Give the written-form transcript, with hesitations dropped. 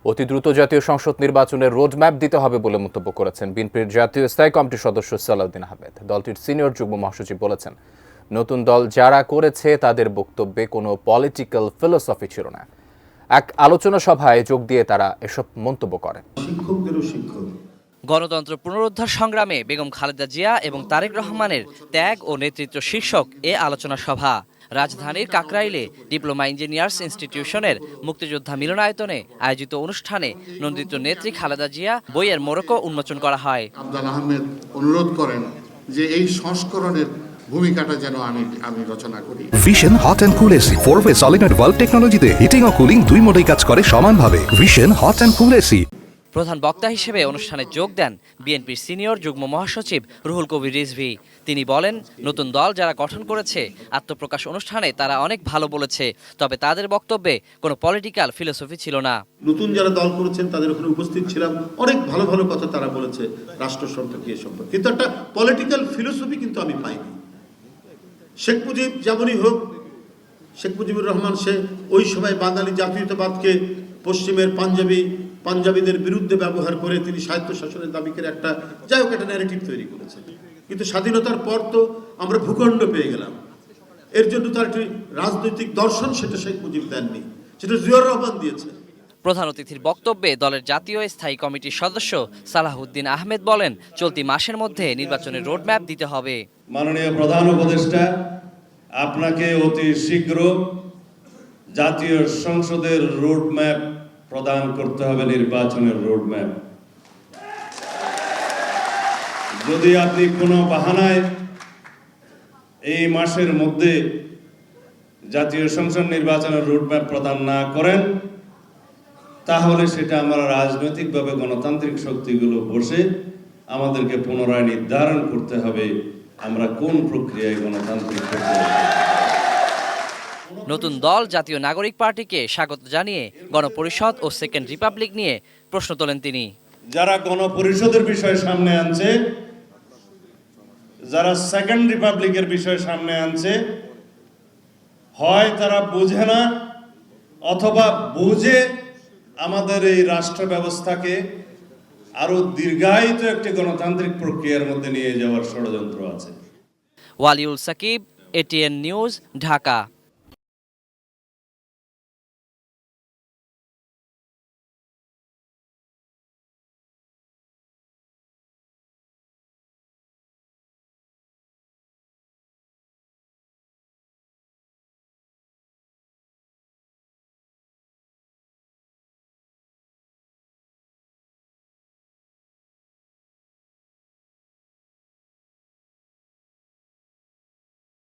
অতি দ্রুত জাতীয় সংসদ নির্বাচনের রোডম্যাপ দিতে হবে বলে মন্তব্য করেছেন বিএনপির জাতীয় স্থায়ী কমিটির সদস্য সালাউদ্দিন আহমেদ। দলটির সিনিয়র যুগ্ম মহাসচিব বলেছেন, নতুন দল যারা করেছে তাদের বক্তব্যে কোনো পলিটিক্যাল ফিলোসফি ছিল না। এক আলোচনা সভায় যোগ দিয়ে তারা এসব মন্তব্য করেন। গণতন্ত্র পুনরুদ্ধার সংগ্রামে বেগম খালেদা জিয়া এবং তারেক রহমানের ত্যাগ ও নেতৃত্ব শীর্ষক এ আলোচনা সভা রাজধানীর কাকরাইলে ডিপ্লোমা ইঞ্জিনিয়ার্স ইনস্টিটিউশনের মুক্তিযোদ্ধা মিলনায়তনে আয়োজিত অনুষ্ঠানে নন্দিত নেত্রী খালেদা জিয়া বইয়ের মোড়কও উন্মোচন করা হয়। আব্দুল আহমেদ অনুরোধ করেন যে এই সংস্করণের ভূমিকাটা যেন আমি রচনা করি। Vision hot and cool AC 4-way solenoid valve টেকনোলজিতে হিটিং ও কুলিং দুই মোডেই কাজ করে সমানভাবে। Vision hot and cool AC. প্রধান বক্তা হিসেবে অনুষ্ঠানে যোগ দেন বিএনপির সিনিয়র যুগ্ম মহাসচিব রুহুল কবির রিজভী। তিনি বলেন, নতুন দল যারা গঠন করেছে আত্মপ্রকাশ অনুষ্ঠানে তারা অনেক ভালো বলেছে, তবে তাদের বক্তব্যে কোনো পলিটিক্যাল ফিলোসফি ছিল না। নতুন যারা দল করেছেন তাদের ওখানে উপস্থিত ছিলাম, অনেক ভালো ভালো কথা তারা বলেছে রাষ্ট্র সম্পর্কে সম্পর্কে, কিন্তু একটা পলিটিক্যাল ফিলোসফি কিন্তু আমি পাইনি। শেখ মুজিব যেমনই হোক, শেখ মুজিবুর রহমান সে ওই সময় বাঙালি জাতীয়তাবাদকে পশ্চিমের পাঞ্জাবিদের বিরুদ্ধে ব্যবহার করে তিনি স্বায়ত্তশাসনের দাবি করে একটা যাই হোক একটা ন্যারেটিভ তৈরি করেছেন। কিন্তু স্বাধীনতার পর তো আমরা ভূখণ্ড পেয়ে গেলাম, এর জন্য তার একটি রাজনৈতিক দর্শন সেটা শেখ মুজিব দেননি, সেটা জিয়াউর রহমান দিয়েছে। প্রধান অতিথির বক্তব্যে দলের জাতীয় স্থায়ী কমিটির সদস্য সালাউদ্দিন আহমেদ বলেন, চলতি মাসের মধ্যে নির্বাচনের রোডম্যাপ দিতে হবে। মাননীয় প্রধান উপদেষ্টা, আপনাকে অতি শীঘ্র জাতীয় সংসদের রোডম্যাপ প্রদান করতে হবে, নির্বাচনের রোডম্যাপ। যদি আপনি কোনো বাহানায় এই মাসের মধ্যে জাতীয় সংসদ নির্বাচনের রোডম্যাপ প্রদান না করেন, তাহলে সেটা আমরা রাজনৈতিকভাবে গণতান্ত্রিক শক্তিগুলো বসে আমাদেরকে পুনরায় নির্ধারণ করতে হবে আমরা কোন প্রক্রিয়ায় গণতান্ত্রিক প্রক্রিয়া। নতুন দল জাতীয় নাগরিক পার্টিকে স্বাগত জানিয়ে গণপরিষদ ও সেকেন্ড রিপাবলিক নিয়ে প্রশ্ন তোলেন তিনি। যারা গণপরিষদের বিষয় সামনে আনছে, যারা সেকেন্ড রিপাবলিকের বিষয় সামনে আনছে, হয় তারা বুঝে না অথবা বুঝে আমাদের এই রাষ্ট্র ব্যবস্থাকে আরো দীর্ঘায়িত একটি গণতান্ত্রিক প্রক্রিয়ার মধ্যে নিয়ে যাওয়ার ষড়যন্ত্র আছে। Waliul Sakib, ATN News, Dhaka.